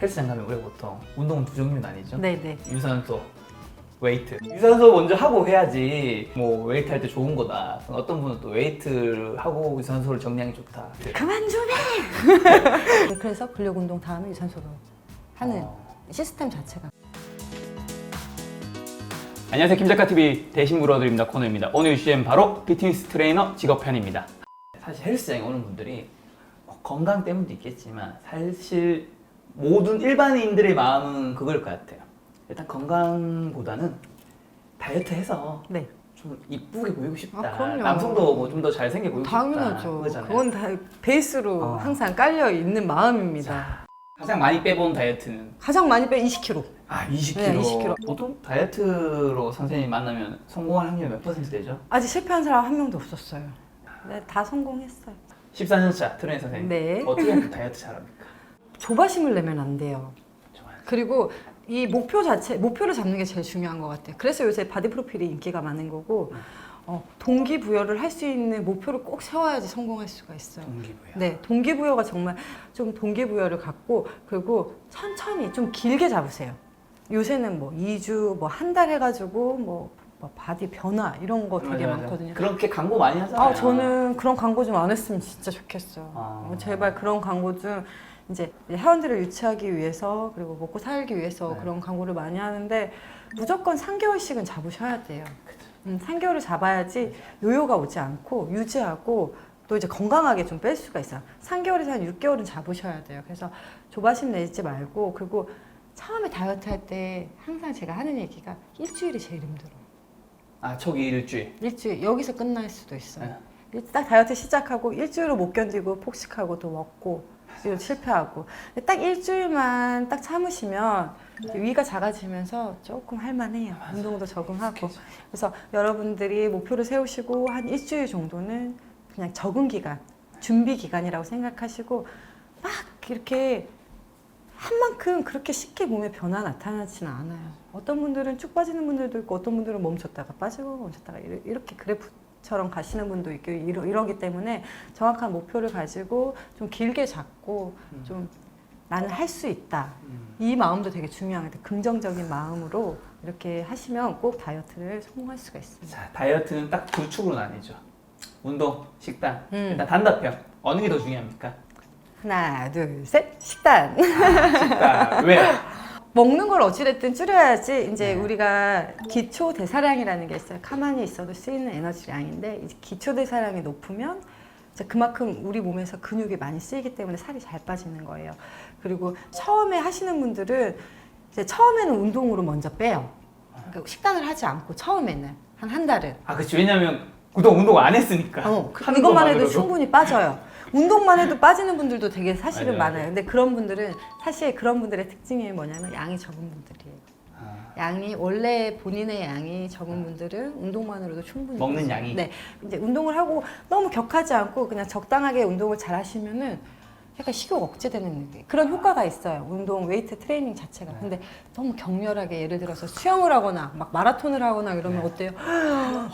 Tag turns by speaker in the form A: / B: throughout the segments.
A: 헬스장 가면 우리가 보통 운동은 두 종류 나뉘죠.
B: 네네.
A: 유산소, 웨이트. 유산소 먼저 하고 해야지 뭐 웨이트 할 때 좋은 거다. 어떤 분은 또 웨이트를 하고 유산소를 정량이 좋다.
B: 그만 좀 해! 그래서 근력 운동 다음에 유산소로 하는 시스템 자체가.
A: 안녕하세요, 김작가TV 대신 물어드립니다 코너입니다. 오늘 주제는 바로 피트니스 트레이너 직업편입니다. 사실 헬스장에 오는 분들이 건강 때문도 있겠지만 사실 모든 일반인들의 마음은 그걸 것 같아요. 일단 건강보다는 다이어트해서
B: 네.
A: 좀 이쁘게 보이고 싶다.
B: 아, 그럼요.
A: 남성도 뭐 좀 더 잘생겨 보이고
B: 당연하죠.
A: 싶다. 그거잖아요.
B: 그건 다 베이스로 항상 깔려 있는 마음입니다.
A: 가장 많이 빼본 다이어트는?
B: 가장 많이 빼 20kg.
A: 아, 20kg.
B: 네, 20kg.
A: 보통 다이어트로 선생님 만나면 성공할 확률이 몇 % 되죠?
B: 아직 실패한 사람 한 명도 없었어요. 네, 다 성공했어요.
A: 14년차 트레이너 선생님.
B: 네.
A: 어떻게 하면 다이어트 잘합니까?
B: 조바심을 내면 안 돼요.
A: 좋아요.
B: 그리고 이 목표를 잡는 게 제일 중요한 것 같아요. 그래서 요새 바디 프로필이 인기가 많은 거고, 동기부여를 할 수 있는 목표를 꼭 세워야지 성공할 수가 있어요.
A: 동기부여.
B: 네, 동기부여가 정말 좀 동기부여를 갖고, 그리고 천천히 좀 길게 잡으세요. 요새는 뭐 2주, 뭐 한 달 해가지고 뭐 바디 변화 이런 거 되게
A: 맞아.
B: 많거든요.
A: 그렇게 광고 많이 하잖아요.
B: 저는 그런 광고 좀 안 했으면 진짜 좋겠어요. 제발 그런 광고 좀 이제 회원들을 유치하기 위해서 그리고 먹고 살기 위해서
A: 네.
B: 그런 광고를 많이 하는데 무조건 3개월씩은 잡으셔야 돼요. 3개월을 잡아야지 요요가 오지 않고 유지하고 또 이제 건강하게 좀 뺄 수가 있어요. 3개월에서 한 6개월은 잡으셔야 돼요. 그래서 조바심 내지 말고, 그리고 처음에 다이어트 할 때 항상 제가 하는 얘기가 일주일이 제일 힘들어.
A: 아, 초기 일주일.
B: 일주일 여기서 끝날 수도 있어요.
A: 네.
B: 딱 다이어트 시작하고 일주일을 못 견디고 폭식하고 또 먹고 또 실패하고, 딱 일주일만 딱 참으시면 이제 위가 작아지면서 조금 할만해요. 운동도 적응하고. 그래서 여러분들이 목표를 세우시고 한 일주일 정도는 그냥 적응 기간, 준비 기간이라고 생각하시고, 막 이렇게 한 만큼 그렇게 쉽게 몸에 변화 나타나지는 않아요. 어떤 분들은 쭉 빠지는 분들도 있고, 어떤 분들은 멈췄다가 빠지고 멈췄다가 이렇게 그래프처럼 가시는 분도 있고 이러기 때문에 정확한 목표를 가지고 좀 길게 잡고 좀 나는 할 수 있다. 이 마음도 되게 중요한데, 긍정적인 마음으로 이렇게 하시면 꼭 다이어트를 성공할 수가 있습니다.
A: 자, 다이어트는 딱 두 축으로 나뉘죠. 운동, 식단. 일단
B: 음.
A: 단답형. 어느 게 더 중요합니까?
B: 하나, 둘, 셋. 식단.
A: 식단. 왜?
B: 먹는 걸 어찌됐든 줄여야지. 이제
A: 네.
B: 우리가 기초 대사량이라는 게 있어요. 가만히 있어도 쓰이는 에너지량인데, 이제 기초 대사량이 높으면 이제 그만큼 우리 몸에서 근육이 많이 쓰이기 때문에 살이 잘 빠지는 거예요. 그리고 처음에 하시는 분들은 이제 처음에는 운동으로 먼저 빼요. 그러니까 식단을 하지 않고 처음에는 한 달은.
A: 아, 그치. 왜냐면 그동안 운동 안 했으니까. 하는
B: 이것만 해도
A: 것만으로도.
B: 충분히 빠져요. 운동만 해도 빠지는 분들도 되게 사실은
A: 맞아요.
B: 많아요. 근데 그런 분들은 사실 그런 분들의 특징이 뭐냐면 양이 적은 분들이에요.
A: 아,
B: 양이 원래 본인의 양이 적은 분들은 운동만으로도 충분히
A: 먹는
B: 되죠.
A: 양이?
B: 네, 이제 운동을 하고 너무 격하지 않고 그냥 적당하게 운동을 잘 하시면은 약간 식욕 억제되는 느낌. 그런 효과가 있어요. 운동 웨이트 트레이닝 자체가.
A: 네.
B: 근데 너무 격렬하게 예를 들어서 수영을 하거나 막 마라톤을 하거나 이러면
A: 네.
B: 어때요?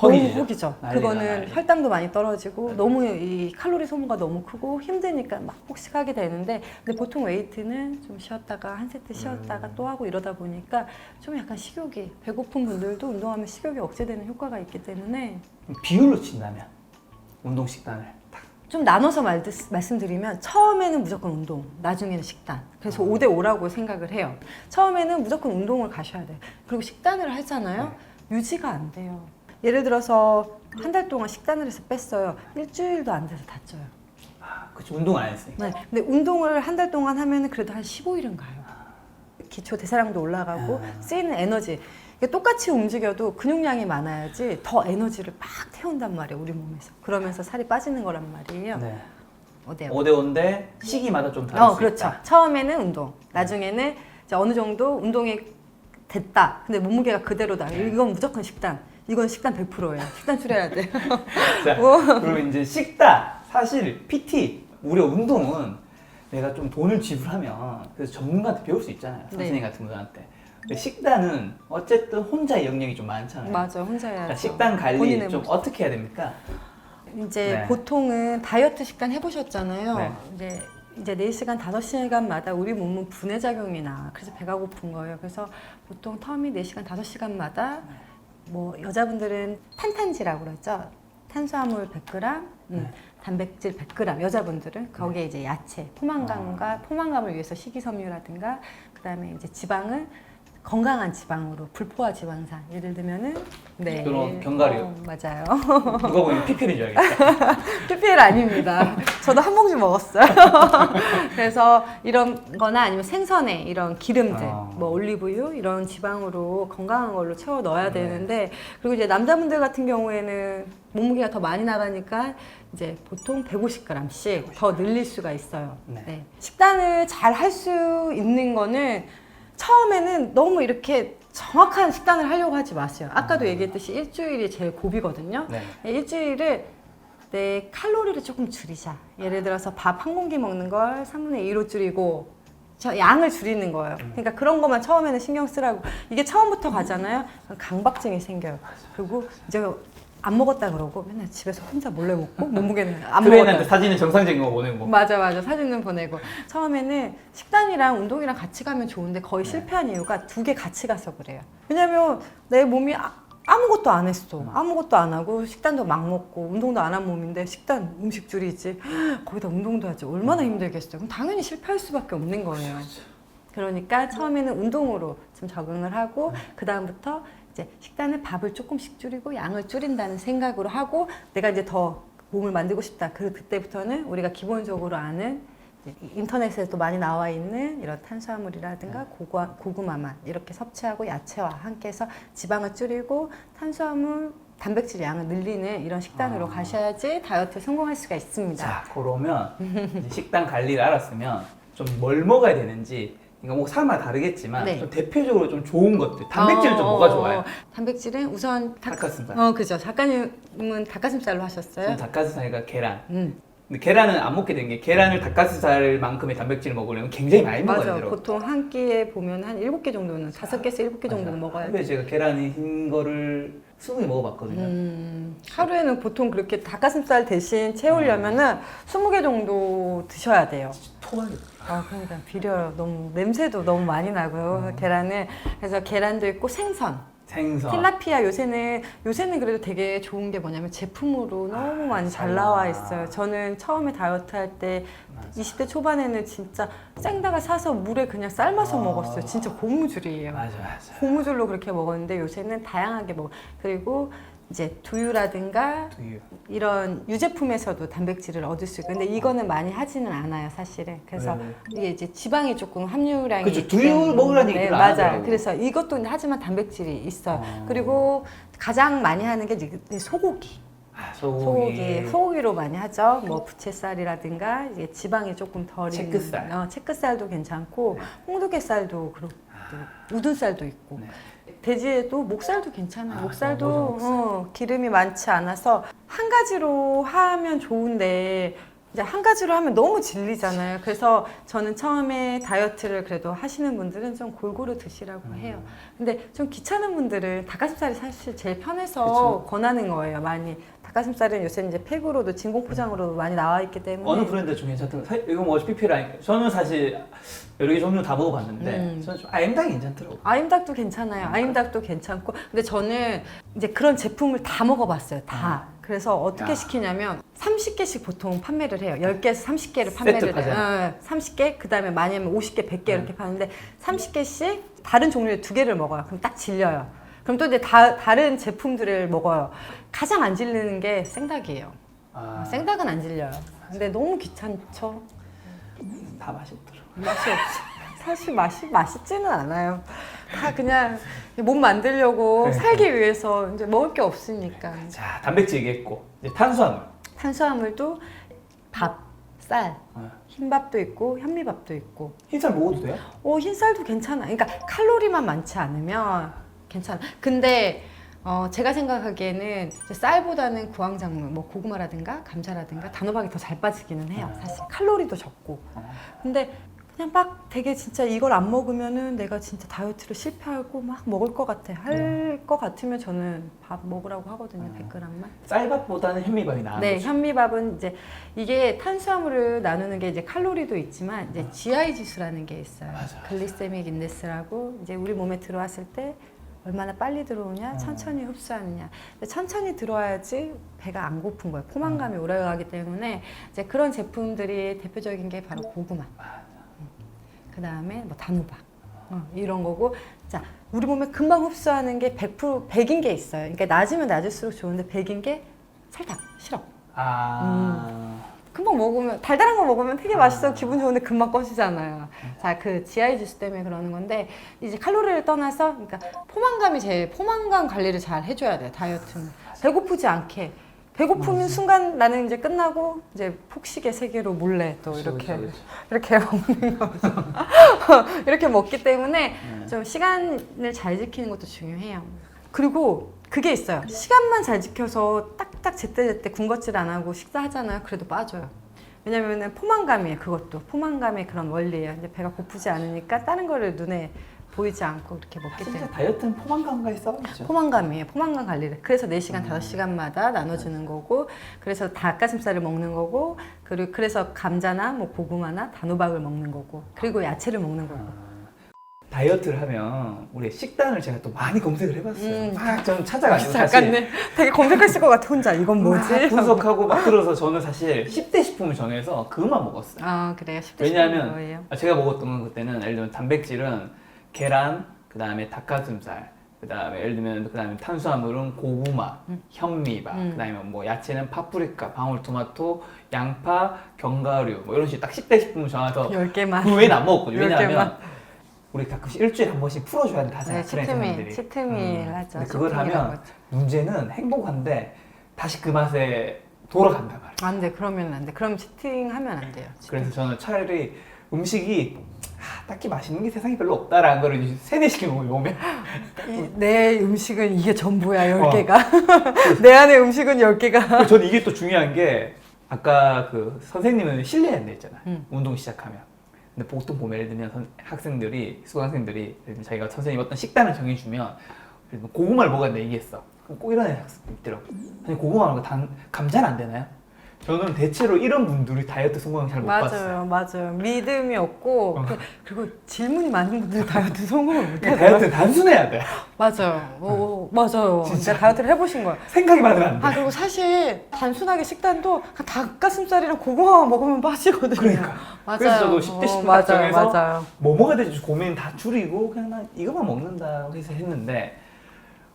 A: 허기지죠.
B: 너무 허기죠.
A: 난리가
B: 그거는
A: 난리.
B: 혈당도 많이 떨어지고
A: 네.
B: 너무 이 칼로리 소모가 너무 크고 힘드니까 막 폭식하게 되는데, 근데 보통 웨이트는 좀 쉬었다가 한 세트 쉬었다가 또 하고 이러다 보니까 좀 약간 식욕이, 배고픈 분들도 운동하면 식욕이 억제되는 효과가 있기 때문에
A: 비율로 친다면 운동 식단을 딱.
B: 좀 나눠서 말씀드리면, 처음에는 무조건 운동, 나중에는 식단. 그래서 5대 5라고 생각을 해요. 처음에는 무조건 운동을 가셔야 돼요. 그리고 식단을 하잖아요. 유지가 안 돼요. 예를 들어서 한 달 동안 식단을 해서 뺐어요. 일주일도 안 돼서 다쪄요.
A: 아, 그치. 운동을 안 했으니까.
B: 네. 근데 운동을 한 달 동안 하면 그래도 한 15일은 가요. 기초 대사량도 올라가고 쓰이는 에너지. 똑같이 움직여도 근육량이 많아야지 더 에너지를 막 태운단 말이에요, 우리 몸에서. 그러면서 살이 빠지는 거란 말이에요.
A: 네.
B: 어때요?
A: 5대 5인데 시기마다 좀 다를 수
B: 그렇죠.
A: 있다.
B: 처음에는 운동, 나중에는 이제 어느 정도 운동이 됐다. 근데 몸무게가 그대로다. 이건 무조건 식단. 이건 식단 100%예요. 식단 줄여야 돼요.
A: 자, 그럼 이제 식단. 사실 PT, 우리 운동은 내가 좀 돈을 지불하면 그래서 전문가한테 배울 수 있잖아요. 선생님 같은 분한테. 근데 식단은 어쨌든 혼자의 영역이 좀 많잖아요.
B: 맞아, 혼자 해야죠.
A: 그러니까 식단 관리
B: 본인의
A: 좀
B: 모습.
A: 어떻게 해야 됩니까?
B: 이제
A: 네.
B: 보통은 다이어트 식단 해보셨잖아요.
A: 네.
B: 이제 이제 4시간, 5시간마다 우리 몸은 분해작용이 나. 그래서 배가 고픈 거예요. 그래서 보통 텀이 4시간, 5시간마다 뭐 여자분들은 탄탄지라고 그러죠. 탄수화물 100g, 단백질 100g. 여자분들은 거기에 이제 야채, 포만감을 위해서 식이섬유라든가 그다음에 이제 지방을 건강한 지방으로 불포화 지방산 예를 들면은 네
A: 그런 견과류.
B: 맞아요.
A: 누가 보면 PPL인 줄 알겠다.
B: PPL 아닙니다. 저도 한 봉지 먹었어요. 그래서 이런 거나 아니면 생선에 이런 기름들, 뭐 올리브유 이런 지방으로 건강한 걸로 채워 넣어야 되는데 그리고 이제 남자분들 같은 경우에는 몸무게가 더 많이 나가니까 이제 보통 150g씩 더 늘릴 수가 있어요.
A: 네.
B: 네. 식단을 잘 할 수 있는 거는 처음에는 너무 이렇게 정확한 식단을 하려고 하지 마세요. 아까도 얘기했듯이 일주일이 제일 고비거든요.
A: 네.
B: 일주일을 내 칼로리를 조금 줄이자. 예를 들어서 밥 한 공기 먹는 걸 3분의 2로 줄이고 양을 줄이는 거예요. 그러니까 그런 것만 처음에는 신경 쓰라고. 이게 처음부터 가잖아요. 그럼 강박증이 생겨요. 그리고 이제 안 먹었다 그러고 맨날 집에서 혼자 몰래 먹고 몸무게는 안
A: 트레이너한테
B: 먹었다.
A: 사진은 정상적인 거 보내고.
B: 맞아 사진은 보내고 처음에는 식단이랑 운동이랑 같이 가면 좋은데 거의 실패한 이유가 두 개 같이 가서 그래요. 왜냐면 내 몸이 아무것도 안 했어. 아무것도 안 하고 식단도 막 먹고 운동도 안 한 몸인데 식단 음식 줄이지 거기다 운동도 하지 얼마나 힘들겠어요. 그럼 당연히 실패할 수밖에 없는 거예요. 그러니까 처음에는 운동으로 좀 적응을 하고 그 다음부터 이제 식단을 밥을 조금씩 줄이고 양을 줄인다는 생각으로 하고 내가 이제 더 몸을 만들고 싶다. 그때부터는 우리가 기본적으로 아는 인터넷에도 많이 나와 있는 이런 탄수화물이라든가 고구마만 이렇게 섭취하고 야채와 함께 해서 지방을 줄이고 탄수화물, 단백질 양을 늘리는 이런 식단으로 가셔야지 다이어트에 성공할 수가 있습니다.
A: 자, 그러면 이제 식단 관리를 알았으면 좀 뭘 먹어야 되는지 그러니까 뭐 사람마다 다르겠지만
B: 네.
A: 좀 대표적으로 좀 좋은 것들 단백질은 좀 뭐가 좋아요?
B: 단백질은 우선
A: 닭가슴살.
B: 그죠. 작가님은 닭가슴살로 하셨어요?
A: 저는 닭가슴살과 계란. 근데 계란은 안 먹게 된 게 계란을 닭가슴살만큼의 단백질을 먹으려면 굉장히 많이 먹어야
B: 맞아.
A: 되더라고요.
B: 보통 한 끼에 보면 한 7개 정도는 5개에서 7개 정도는 먹어야
A: 근데
B: 돼.
A: 제가 계란이 흰 거를 20개 먹어봤거든요.
B: 하루에는 보통 그렇게 닭가슴살 대신 채우려면은 20개 정도 드셔야 돼요.
A: 토하겠다.
B: 그러니까 비려요. 너무 냄새도 너무 많이 나고요. 계란은. 그래서 계란도 있고 생선.
A: 생선.
B: 틸라피아 요새는 그래도 되게 좋은 게 뭐냐면 제품으로 너무 많이 잘 나와 있어요. 저는 처음에 다이어트 할 때 20대 초반에는 진짜 생닭을 사서 물에 그냥 삶아서 먹었어요. 진짜 고무줄이에요.
A: 맞아.
B: 고무줄로 그렇게 먹었는데 요새는 다양하게 그리고 이제 두유라든가
A: 두유.
B: 이런 유제품에서도 단백질을 얻을 수 있고 근데 이거는 많이 하지는 않아요 사실은. 그래서
A: 네.
B: 이게 이제 지방이 조금 함유량이
A: 그렇죠. 두유 먹으라는 얘기를 안
B: 맞아요.
A: 하더라고.
B: 그래서 이것도 하지만 단백질이 있어요. 그리고 가장 많이 하는 게 이제 소고기. 소고기로 많이 하죠. 뭐 부채살이라든가 이제 지방이 조금 덜 있는
A: 채끝살.
B: 채끝살도 괜찮고 홍두개살도 그렇고 우둔살도 있고
A: 네.
B: 돼지에도 목살도 괜찮아요. 목살도
A: 목살.
B: 기름이 많지 않아서 한 가지로 하면 좋은데 이제 한 가지로 하면 너무 질리잖아요. 그래서 저는 처음에 다이어트를 그래도 하시는 분들은 좀 골고루 드시라고 해요. 근데 좀 귀찮은 분들은 닭가슴살이 사실 제일 편해서
A: 그쵸.
B: 권하는 거예요. 많이. 닭가슴살은 요새 이제 팩으로도 진공 포장으로도 많이 나와 있기 때문에
A: 어느 브랜드 좀 괜찮던 이거 뭐 PPL 아니까 저는 사실 여러 개 종류 다 먹어봤는데 저는 좀 아임닭이 괜찮더라고요.
B: 아임닭도 괜찮아요. 아임닭도 괜찮고 근데 저는 이제 그런 제품을 다 먹어봤어요. 다. 그래서 어떻게
A: 야.
B: 시키냐면 30개씩 보통 판매를 해요. 10개에서 30개를 판매를
A: 세트 파잖아요.
B: 해요. 30개 그다음에 많이 하면 50개, 100개 이렇게 파는데 30개씩 다른 종류의 2개를 먹어요. 그럼 딱 질려요. 그럼 또 이제 다른 제품들을 먹어요. 가장 안 질리는 게 생닭이에요. 생닭은 안 질려요. 근데 너무 귀찮죠.
A: 다 맛이 없더라고요.
B: 맛이 없어. 사실 맛있지는 않아요. 다 그냥 몸 만들려고
A: 네.
B: 살기 위해서 이제 먹을 게 없으니까.
A: 자, 단백질 얘기했고 이제 탄수화물.
B: 탄수화물도 밥, 쌀, 흰밥도 있고 현미밥도 있고.
A: 흰쌀 먹어도 돼요?
B: 흰쌀도 괜찮아. 그러니까 칼로리만 많지 않으면 괜찮아. 근데 제가 생각하기에는 이제 쌀보다는 구황작물, 뭐 고구마라든가 감자라든가 단호박이 더 잘 빠지기는 해요. 사실 칼로리도 적고. 근데 그냥 막 되게 진짜 이걸 안 먹으면은 내가 진짜 다이어트를 실패하고 막 먹을 것 같아. 할 것 같으면 저는 밥 먹으라고 하거든요. 100g만.
A: 쌀밥보다는 현미밥이 나은
B: 네,
A: 거죠.
B: 현미밥은 이제 이게 탄수화물을 나누는 게 이제 칼로리도 있지만 이제 GI 지수라는 게 있어요.
A: 맞아.
B: 글리세믹 인덱스라고 이제 우리 몸에 들어왔을 때 얼마나 빨리 들어오냐,
A: 어.
B: 천천히 흡수하느냐. 근데 천천히 들어와야지 배가 안 고픈 거예요. 포만감이 오래가기 때문에 이제 그런 제품들이 대표적인 게 바로 고구마. 그 다음에 뭐 단호박 이런 거고. 자, 우리 몸에 금방 흡수하는 게 100% 100인 게 있어요. 그러니까 낮으면 낮을수록 좋은데 100인 게 설탕, 시럽. 금방 먹으면 달달한 거 먹으면 되게 맛있어 기분 좋은데 금방 꺼지잖아요. 자, 그 GI 지수 때문에 그러는 건데 이제 칼로리를 떠나서 그러니까 포만감 관리를 잘 해줘야 돼요. 다이어트는 배고프지 않게. 배고프면 순간 나는 이제 끝나고 이제 폭식의 세계로 몰래 또 이렇게 먹는 거죠. 이렇게 먹기 때문에 좀 시간을 잘 지키는 것도 중요해요. 그리고 그게 있어요. 시간만 잘 지켜서 딱딱 제때제때 군것질 안 하고 식사하잖아요. 그래도 빠져요. 왜냐면은 포만감이에요. 그것도 포만감의 그런 원리예요. 이제 배가 고프지 않으니까 다른 거를 눈에 보이지 않고 이렇게 먹기
A: 진짜
B: 때문에.
A: 다이어트는 포만감과의 싸움이죠.
B: 포만감이에요. 포만감 관리를. 그래서 4시간, 5시간마다 나눠주는 거고, 그래서 닭가슴살을 먹는 거고, 그리고 그래서 감자나 뭐 고구마나 단호박을 먹는 거고, 그리고 야채를 먹는 거고.
A: 다이어트를 하면 우리 식단을 제가 또 많이 검색을 해봤어요. 막 저는 찾아가지고
B: 잠깐네. 되게 검색했을 것 같아. 혼자 이건 뭐지?
A: 막 분석하고 막 들어서 저는 사실 10대 식품을 정해서 그것만 먹었어요.
B: 아, 그래요? 10대
A: 왜냐하면
B: 뭐예요?
A: 제가 먹었던 건 그때는 예를 들면 단백질은 계란, 그 다음에 닭가슴살, 그 다음에 예를 들면 그 다음에 탄수화물은 고구마, 현미밥, 그 다음에 뭐 야채는 파프리카, 방울토마토, 양파, 견과류 뭐 이런 식으로 딱 10대 식품을 정해서
B: 10개만.
A: 그 외에는 안 먹었거든요.
B: 10개만.
A: 왜냐하면 우리 가끔씩 일주일에 한 번씩 풀어줘야 하잖아요.
B: 네, 치트밀 하죠.
A: 근데 그걸 하면 문제는 행복한데 다시 그 맛에 돌아간단 말이에요.
B: 안 돼. 그러면 안 돼. 그럼 치팅하면 안 돼요.
A: 그래서 저는 차라리 음식이 딱히 맛있는 게 세상에 별로 없다라는 걸 세뇌시켜 먹으면 몸에.
B: 내 음식은 이게 전부야. 10개가. 내 안에 음식은 10개가.
A: 저는 이게 또 중요한 게 아까 그 선생님은 실내한다 했잖아. 운동 시작하면. 근데 보통 보면 예를 들면 학생들이 수강생들이 예를 들면 자기가 선생님이 어떤 식단을 정해주면 예를 들면 고구마를 먹어야 된다 얘기했어. 그럼 꼭 이런 학생들 있더라고. 아니 고구마 말고 감자는 안 되나요? 저는 대체로 이런 분들이 다이어트 성공을 잘 못 봤어요.
B: 맞아요. 믿음이 없고 그리고 질문이 많은 분들이 다이어트 성공을 못 해요.
A: 다이어트는 단순해야 돼.
B: 맞아요. 맞아요. 진짜 다이어트를 해보신 거예요.
A: 생각이 많으면 안 돼.
B: 그리고 사실 단순하게 식단도 닭가슴살이랑 고구마만 먹으면 빠지거든요.
A: 그러니까.
B: 맞아요.
A: 그래서 저도 10대 10대 정해서
B: 맞아요.
A: 뭐 먹어야 될지 고민 다 줄이고 그냥 나 이것만 먹는다 해서 했는데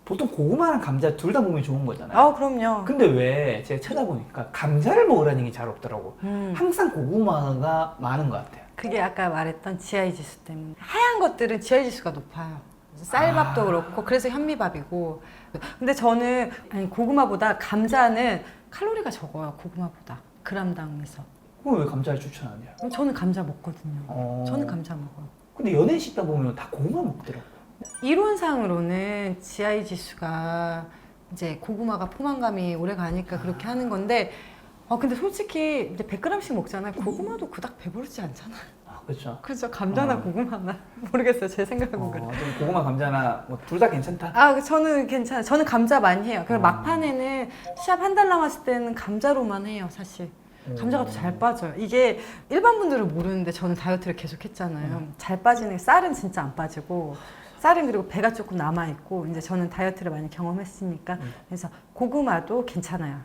A: 보통 고구마랑 감자 둘 다 몸에 좋은 거잖아요.
B: 아, 그럼요.
A: 근데 왜 제가 찾아보니까 감자를 먹으라는 게 잘 없더라고. 항상 고구마가 많은 것 같아요.
B: 그게 아까 말했던 GI 지수 때문에. 하얀 것들은 GI 지수가 높아요. 쌀밥도 그렇고 그래서 현미밥이고. 근데 저는 고구마보다 감자는 칼로리가 적어요. 고구마보다 g당에서.
A: 그럼 왜 감자를 추천하냐?
B: 저는 감자 먹거든요. 저는 감자 먹어요.
A: 근데 연예인 식당 보면 다 고구마 먹더라고.
B: 이론상으로는 GI 지수가 이제 고구마가 포만감이 오래 가니까 그렇게 하는 건데, 근데 솔직히 이제 100g씩 먹잖아요. 고구마도 그닥 배부르지 않잖아요.
A: 그렇죠.
B: 그렇죠. 감자나 고구마나 모르겠어요. 제 생각은 그래.
A: 좀 고구마 감자나 뭐 둘 다 괜찮다.
B: 저는 괜찮아요. 저는 감자 많이 해요. 그리고 막판에는 시합 한 달 남았을 때는 감자로만 해요, 사실. 감자가 더 잘 빠져요. 이게 일반 분들은 모르는데 저는 다이어트를 계속 했잖아요. 잘 빠지는 게 쌀은 진짜 안 빠지고, 쌀은 그리고 배가 조금 남아있고, 이제 저는 다이어트를 많이 경험했으니까. 그래서 고구마도 괜찮아요.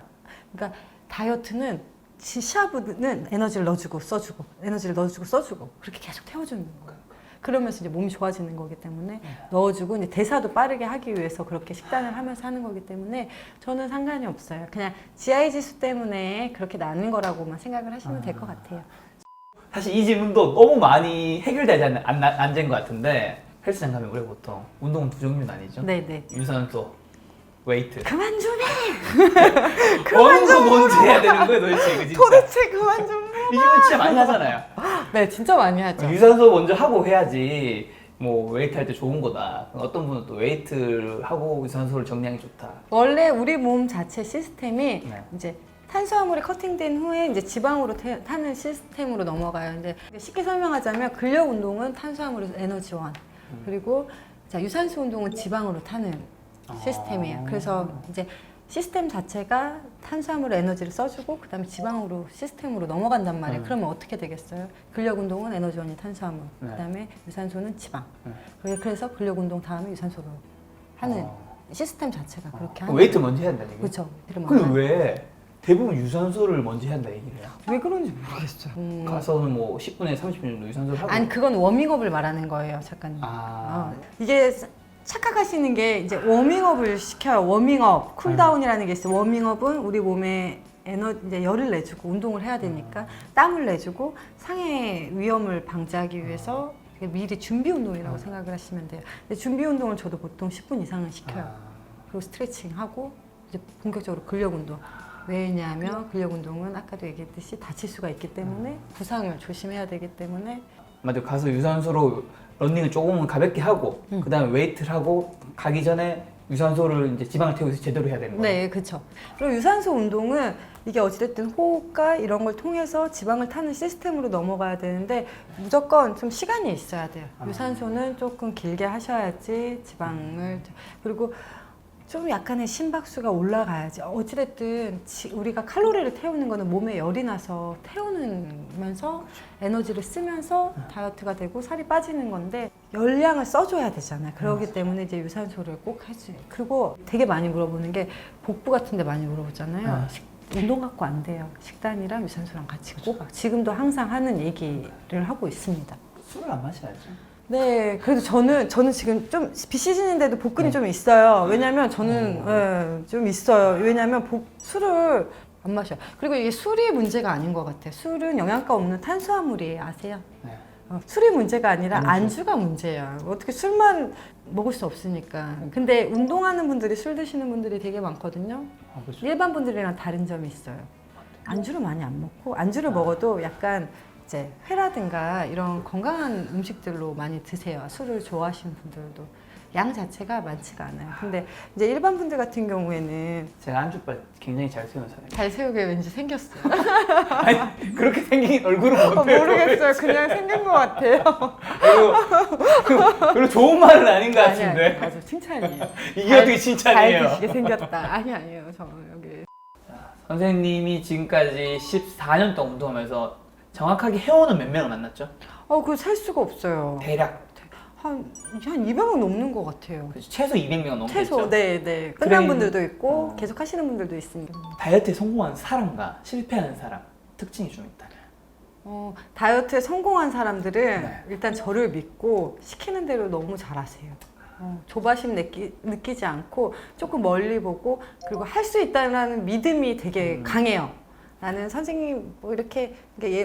B: 그러니까 다이어트는 시합은 에너지를 넣어주고 써주고, 에너지를 넣어주고 써주고, 그렇게 계속 태워주는 거예요. 그러면서 이제 몸이 좋아지는 거기 때문에 넣어주고, 이제 대사도 빠르게 하기 위해서 그렇게 식단을 하면서 하는 거기 때문에 저는 상관이 없어요. 그냥 GI 지수 때문에 그렇게 나는 거라고만 생각을 하시면 될 것 같아요.
A: 사실 이 질문도 너무 많이 해결되지 않은 것 같은데 헬스장 가면 우리가 보통 운동은 두 종류 나뉘죠?
B: 네네.
A: 유산소, 웨이트.
B: 그만 좀 해!
A: 어느 거 먼저 해야 되는 거예요 도대체 그 진짜.
B: 도대체 그만 좀 해!
A: 이 질문 진짜 많이 하잖아요.
B: 네, 진짜 많이 하죠.
A: 유산소 먼저 하고 해야지 뭐 웨이트 할 때 좋은 거다. 어떤 분은 또 웨이트를 하고 유산소를 정리하는 게 좋다.
B: 원래 우리 몸 자체 시스템이
A: 네.
B: 이제 탄수화물이 커팅된 후에 이제 지방으로 타는 시스템으로 넘어가요. 이제 쉽게 설명하자면 근력 운동은 탄수화물이 에너지원, 그리고 자, 유산소 운동은 지방으로 타는 시스템이에요. 그래서 이제 시스템 자체가 탄수화물 에너지를 써주고 그다음에 지방으로 시스템으로 넘어간단 말이에요. 그러면 어떻게 되겠어요? 근력 운동은 에너지원이 탄수화물,
A: 네.
B: 그다음에 유산소는 지방. 그래서 근력 운동 다음에 유산소로 하는 시스템 자체가 그렇게 하는.
A: 웨이트 먼저 해야 한다는 얘기예요?
B: 그렇죠.
A: 근데 왜 대부분 유산소를 먼저 해야 한다 얘기를 해요?
B: 왜 그런지 모르겠어요.
A: 가서는 뭐 10분에 30분 정도 유산소를 하고.
B: 아니 그건 워밍업을 말하는 거예요, 작가님. 이게 착각하시는 게 이제 워밍업을 시켜요. 워밍업, 쿨다운이라는 게 있어요. 워밍업은 우리 몸에 이제 열을 내주고 운동을 해야 되니까 땀을 내주고 상해 위험을 방지하기 위해서 미리 준비 운동이라고 생각을 하시면 돼요. 근데 준비 운동을 저도 보통 10분 이상은 시켜요. 그리고 스트레칭하고 이제 본격적으로 근력 운동. 왜냐하면 근력 운동은 아까도 얘기했듯이 다칠 수가 있기 때문에 부상을 조심해야 되기 때문에.
A: 맞아요. 가서 유산소로 런닝을 조금은 가볍게 하고 그다음에 웨이트를 하고 가기 전에 유산소를 이제 지방을 태우면서 제대로 해야 되는 거예요.
B: 네, 그렇죠. 그리고 유산소 운동은 이게 어찌됐든 호흡과 이런 걸 통해서 지방을 타는 시스템으로 넘어가야 되는데 무조건 좀 시간이 있어야 돼요. 유산소는 조금 길게 하셔야지 지방을. 그리고 좀 약간의 심박수가 올라가야지. 어찌됐든 우리가 칼로리를 태우는 거는 몸에 열이 나서 태우면서 에너지를 쓰면서 다이어트가 되고 살이 빠지는 건데 열량을 써줘야 되잖아요. 그렇기 때문에 이제 유산소를 꼭 해줘요. 그리고 되게 많이 물어보는 게 복부 같은 데 많이 물어보잖아요. 운동 갖고 안 돼요. 식단이랑 유산소랑 같이 꼭 지금도 항상 하는 얘기를 하고 있습니다.
A: 술을 안 마셔야죠.
B: 네, 그래도 저는 지금 좀 비시즌인데도 복근이 좀 있어요. 왜냐면 저는 좀 있어요. 왜냐면 술을 안 마셔요. 그리고 이게 술이 문제가 아닌 것 같아요. 술은 영양가 없는 탄수화물이에요. 아세요?
A: 네.
B: 술이 문제가 아니라 안주가 문제예요. 어떻게 술만 먹을 수 없으니까. 근데 운동하는 분들이 술 드시는 분들이 되게 많거든요.
A: 그렇죠.
B: 일반 분들이랑 다른 점이 있어요. 안주를 많이 안 먹고 안주를 먹어도 약간 이제 회라든가 이런 건강한 음식들로 많이 드세요. 술을 좋아하시는 분들도 양 자체가 많지가 않아요. 근데 이제 일반 분들 같은 경우에는
A: 제가 안주빨 굉장히 잘 세우는 사람이에요.
B: 잘 세우게 왠지 생겼어요.
A: 아니 그렇게 생긴 얼굴은 못해요.
B: 모르겠어요. 그냥 생긴 것 같아요.
A: 그리고 좋은 말은 아닌 것
B: 아니,
A: 같은데.
B: 맞아, 칭찬이에요.
A: 이게 어떻게 칭찬이에요?
B: 잘 드시게 생겼다. 아니에요. 저 여기.
A: 선생님이 지금까지 14년 동안 운동하면서 정확하게 회원은 몇 명을 만났죠?
B: 그거 셀 수가 없어요.
A: 대략
B: 한 200명 넘는 것 같아요.
A: 그렇죠. 최소 200명 넘겠죠?
B: 최소, 네. 끝난 분들도 있고 계속 하시는 분들도 있습니다.
A: 다이어트에 성공한 사람과 실패하는 사람 특징이 좀 있다면?
B: 다이어트에 성공한 사람들은
A: 네.
B: 일단 저를 믿고 시키는 대로 너무 잘하세요. 조바심 느끼지 않고 조금 멀리 보고 그리고 할 수 있다는 믿음이 되게 강해요. 나는 선생님 뭐 이렇게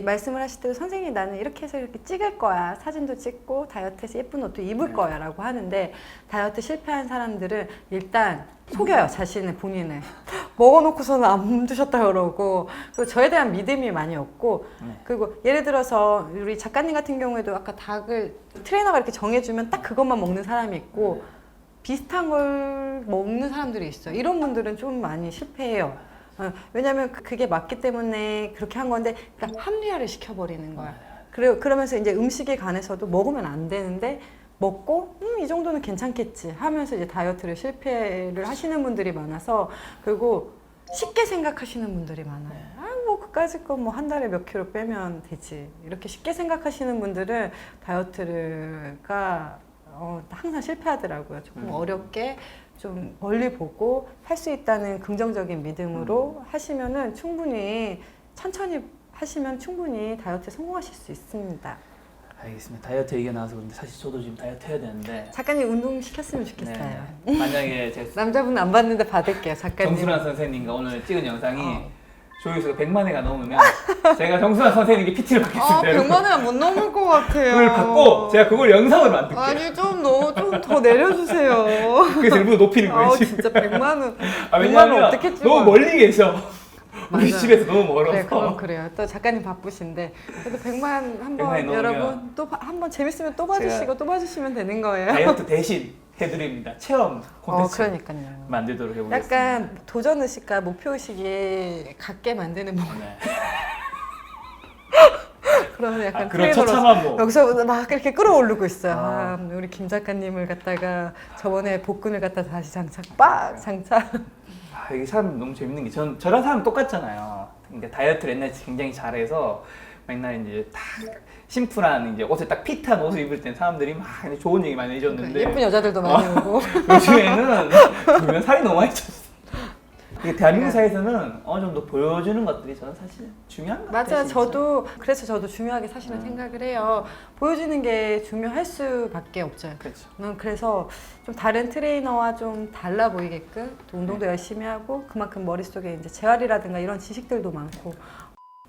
B: 말씀을 하실 때도 선생님 나는 이렇게 해서 이렇게 찍을 거야. 사진도 찍고 다이어트해서 예쁜 옷도 입을 거야 라고 하는데 다이어트 실패한 사람들은 일단 속여요. 자신을 본인을. 먹어놓고서는 안 드셨다 그러고 그리고 저에 대한 믿음이 많이 없고 그리고 예를 들어서 우리 작가님 같은 경우에도 아까 닭을 트레이너가 이렇게 정해주면 딱 그것만 먹는 사람이 있고 비슷한 걸 먹는 사람들이 있어요. 이런 분들은 좀 많이 실패해요. 왜냐면 그게 맞기 때문에 그렇게 한 건데 그러니까 합리화를 시켜버리는 거야. 그러면서 이제 음식에 관해서도 먹으면 안 되는데 먹고 이 정도는 괜찮겠지 하면서 이제 다이어트를 실패를 하시는 분들이 많아서 그리고 쉽게 생각하시는 분들이 많아요. 뭐 그까짓 거 뭐 한 달에 몇 킬로 빼면 되지 이렇게 쉽게 생각하시는 분들은 다이어트가 항상 실패하더라고요. 조금 어렵게 좀 멀리 보고 할 수 있다는 긍정적인 믿음으로 하시면은 충분히 천천히 하시면 충분히 다이어트에 성공하실 수 있습니다.
A: 알겠습니다. 다이어트 얘기가 나와서 그런데 사실 저도 지금 다이어트 해야 되는데
B: 작가님 운동 시켰으면 좋겠어요.
A: 네. 만약에 제
B: 남자분 안 받는데 받을게요, 작가님.
A: 정순환 선생님과 오늘 찍은 영상이 조회수가 100만 회가 넘으면 제가 정순환 선생님께 PT를 받겠습니다.
B: 100만 회는 못 넘을 것 같아요.
A: 그걸 받고 제가 그걸 영상으로 만들게요.
B: 아니 좀 더 내려주세요.
A: 그래서 일부러 높이는 거예요. 지금.
B: 진짜 100만 원. 100만 원
A: 왜냐면
B: 어떻게 찍어?
A: 너무 멀리 계셔. 우리
B: 맞아.
A: 집에서 너무 멀어서.
B: 네, 그건 그래요. 또 작가님 바쁘신데 그래도 100만 한번
A: 100만이 넘으면
B: 여러분 또 한번 재밌으면 또 봐주시고 또 봐주시면 되는 거예요.
A: 다이어트 대신 해드립니다. 체험 콘텐츠
B: 그러니까요.
A: 만들도록 해보겠습니다.
B: 약간 도전 의식과 목표 의식이 같게 만드는 뭐
A: 네.
B: 그런 약간
A: 그런
B: 트레이너로서
A: 처참한 뭐.
B: 여기서 막 이렇게 끌어오르고 있어요.
A: 아.
B: 우리 김 작가님을 갖다가 저번에 복근을 갖다 다시 장착, 빡 장착.
A: 이게 사람 너무 재밌는 게 저런 사람 똑같잖아요. 그러니까 다이어트를 옛날에 굉장히 잘해서 맨날 이제 딱 심플한 이제 옷에 딱 핏한 옷을 입을 땐 사람들이 막 좋은 얘기 많이 해줬는데
B: 예쁜 여자들도 많이 오고.
A: 요즘에는 보면 살이 너무 많이 쪘어. 이게 대한민국 사회에서는 어느 정도 보여주는 것들이 저는 사실 중요한 것 같아요.
B: 맞아요. 그래서 저도 중요하게 사실은 생각을 해요. 보여주는 게 중요할 수밖에 없죠.
A: 그렇죠.
B: 그래서 좀 다른 트레이너와 좀 달라 보이게끔 또 운동도 열심히 하고 그만큼 머릿속에 이제 재활이라든가 이런 지식들도 많고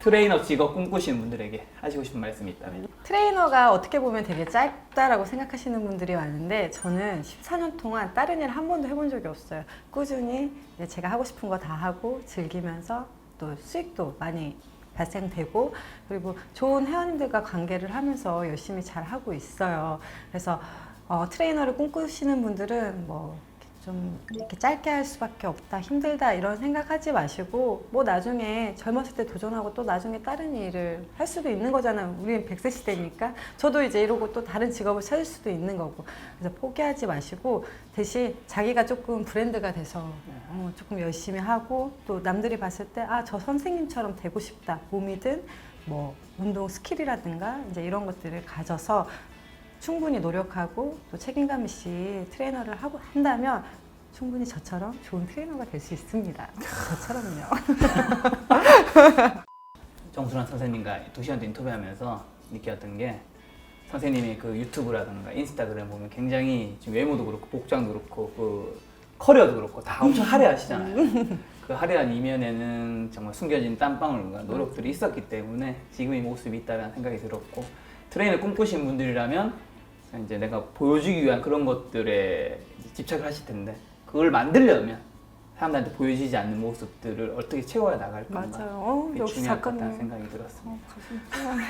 A: 트레이너 직업 꿈꾸시는 분들에게 하시고 싶은 말씀이 있다면?
B: 트레이너가 어떻게 보면 되게 짧다라고 생각하시는 분들이 많은데 저는 14년 동안 다른 일 한 번도 해본 적이 없어요. 꾸준히 이제 제가 하고 싶은 거 다 하고 즐기면서 또 수익도 많이 발생되고 그리고 좋은 회원님들과 관계를 하면서 열심히 잘 하고 있어요. 그래서 트레이너를 꿈꾸시는 분들은 뭐 좀 이렇게 짧게 할 수밖에 없다, 힘들다 이런 생각하지 마시고 뭐 나중에 젊었을 때 도전하고 또 나중에 다른 일을 할 수도 있는 거잖아요. 우리는 100세 시대니까 저도 이제 이러고 또 다른 직업을 찾을 수도 있는 거고 그래서 포기하지 마시고 대신 자기가 조금 브랜드가 돼서 조금 열심히 하고 또 남들이 봤을 때 아, 저 선생님처럼 되고 싶다, 몸이든 뭐 운동 스킬이라든가 이제 이런 것들을 가져서 충분히 노력하고 또 책임감 있이 트레이너를 하고 한다면 충분히 저처럼 좋은 트레이너가 될 수 있습니다. 저처럼요.
A: 정순환 선생님과 2시간 동안 인터뷰하면서 느꼈던 게 선생님의 그 유튜브라든가 인스타그램 보면 굉장히 지금 외모도 그렇고 복장도 그렇고 그 커리어도 그렇고 다 엄청 화려하시잖아요. 그 화려한 이면에는 정말 숨겨진 땀방울과 노력들이 있었기 때문에 지금 이 모습이 있다는 생각이 들었고 트레이너 꿈꾸신 분들이라면 이제 내가 보여주기 위한 그런 것들에 집착을 하실 텐데 그걸 만들려면 사람들한테 보여지지 않는 모습들을 어떻게 채워야 나갈 건가
B: 맞아요.
A: 그게
B: 역시
A: 중요할 것 같다는
B: 작가님.
A: 생각이 들었습니다.
B: 가슴 찡하네.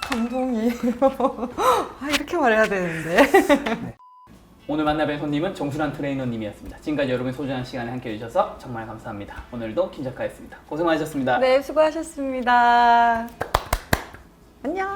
B: 감동이. 아, 이렇게 말해야 되는데.
A: 오늘 만나뵌 손님은 정순환 트레이너님이었습니다. 지금까지 여러분 소중한 시간에 함께 해주셔서 정말 감사합니다. 오늘도 김 작가였습니다. 고생 많으셨습니다.
B: 네, 수고하셨습니다. 안녕.